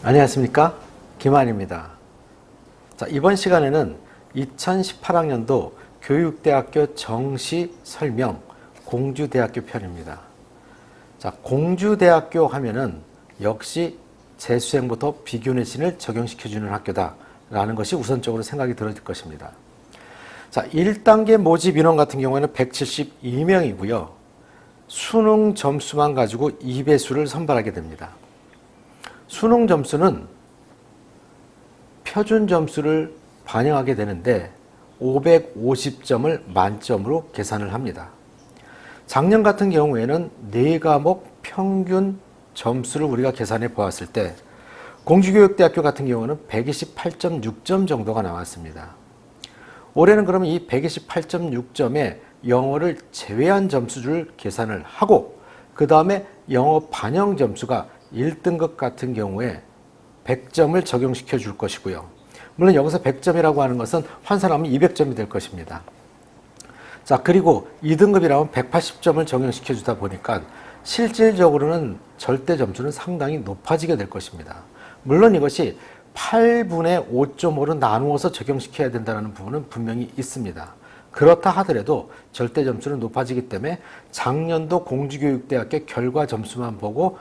안녕하십니까, 김한입니다. 자, 이번 시간에는 2018학년도 교육대학교 정시 설명 공주대학교 편입니다. 자, 공주대학교 하면은 역시 재수생부터 비교내신을 적용시켜주는 학교다라는 것이 우선적으로 생각이 들어질 것입니다. 자, 1단계 모집 인원 같은 경우에는 172명이고요. 수능 점수만 가지고 2배수를 선발하게 됩니다. 수능 점수는 표준 점수를 반영하게 되는데 550점을 만점으로 계산을 합니다. 작년 같은 경우에는 4과목 평균 점수를 우리가 계산해 보았을 때 공주교육대학교 같은 경우는 128.6점 정도가 나왔습니다. 올해는 그러면 이 128.6점에 영어를 제외한 점수를 계산을 하고 그 다음에 영어 반영 점수가 1등급 같은 경우에 100점을 적용시켜 줄 것이고요. 물론 여기서 100점이라고 하는 것은 환산하면 200점이 될 것입니다. 자, 그리고 2등급이라면 180점을 적용시켜 주다 보니까 실질적으로는 절대 점수는 상당히 높아지게 될 것입니다. 물론 이것이 8분의 5.5로 나누어서 적용시켜야 된다는 부분은 분명히 있습니다. 그렇다 하더라도 절대 점수는 높아지기 때문에 작년도 공주교육대학교 결과 점수만 보고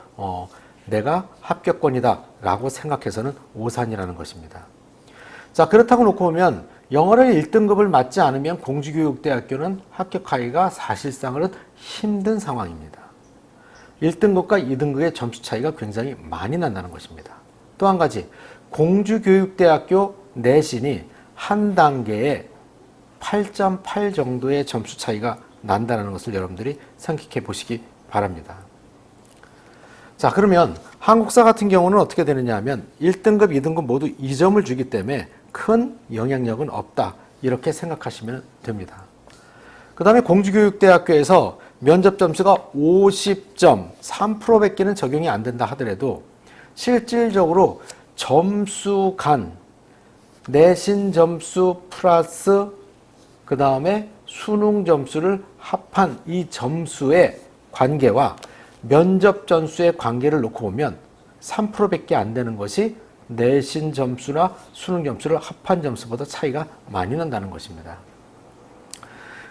내가 합격권이다 라고 생각해서는 오산이라는 것입니다. 자, 그렇다고 놓고 보면 영어를 1등급을 맞지 않으면 공주교육대학교는 합격하기가 사실상은 힘든 상황입니다. 1등급과 2등급의 점수 차이가 굉장히 많이 난다는 것입니다. 또 한 가지, 공주교육대학교 내신이 한 단계에 8.8 정도의 점수 차이가 난다는 것을 여러분들이 생각해 보시기 바랍니다. 자, 그러면 한국사 같은 경우는 어떻게 되느냐 하면 1등급, 2등급 모두 2점을 주기 때문에 큰 영향력은 없다, 이렇게 생각하시면 됩니다. 그 다음에 공주교육대학교에서 면접 점수가 50점, 3%밖에는 적용이 안 된다 하더라도 실질적으로 점수 간, 내신 점수 플러스 그 다음에 수능 점수를 합한 이 점수의 관계와 면접 점수의 관계를 놓고 보면 3%밖에 안 되는 것이 내신 점수나 수능 점수를 합한 점수보다 차이가 많이 난다는 것입니다.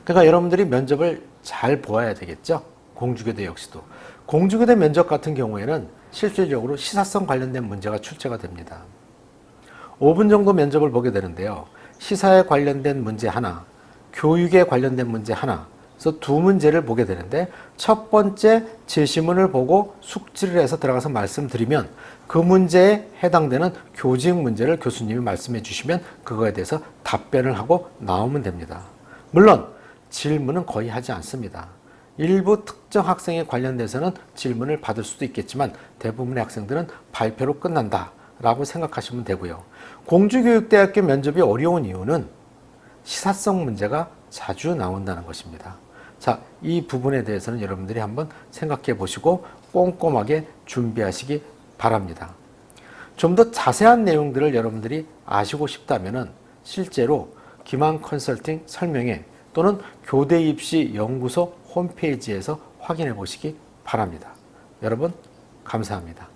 그러니까 여러분들이 면접을 잘 보아야 되겠죠. 공주교대 역시도. 공주교대 면접 같은 경우에는 실질적으로 시사성 관련된 문제가 출제가 됩니다. 5분 정도 면접을 보게 되는데요. 시사에 관련된 문제 하나, 교육에 관련된 문제 하나, 그래서 두 문제를 보게 되는데 첫 번째 제시문을 보고 숙지를 해서 들어가서 말씀드리면 그 문제에 해당되는 교직 문제를 교수님이 말씀해 주시면 그거에 대해서 답변을 하고 나오면 됩니다. 물론 질문은 거의 하지 않습니다. 일부 특정 학생에 관련돼서는 질문을 받을 수도 있겠지만 대부분의 학생들은 발표로 끝난다 라고 생각하시면 되고요. 공주교육대학교 면접이 어려운 이유는 시사성 문제가 자주 나온다는 것입니다. 자, 이 부분에 대해서는 여러분들이 한번 생각해 보시고 꼼꼼하게 준비하시기 바랍니다. 좀 더 자세한 내용들을 여러분들이 아시고 싶다면 실제로 김한 컨설팅 설명회 또는 교대입시연구소 홈페이지에서 확인해 보시기 바랍니다. 여러분, 감사합니다.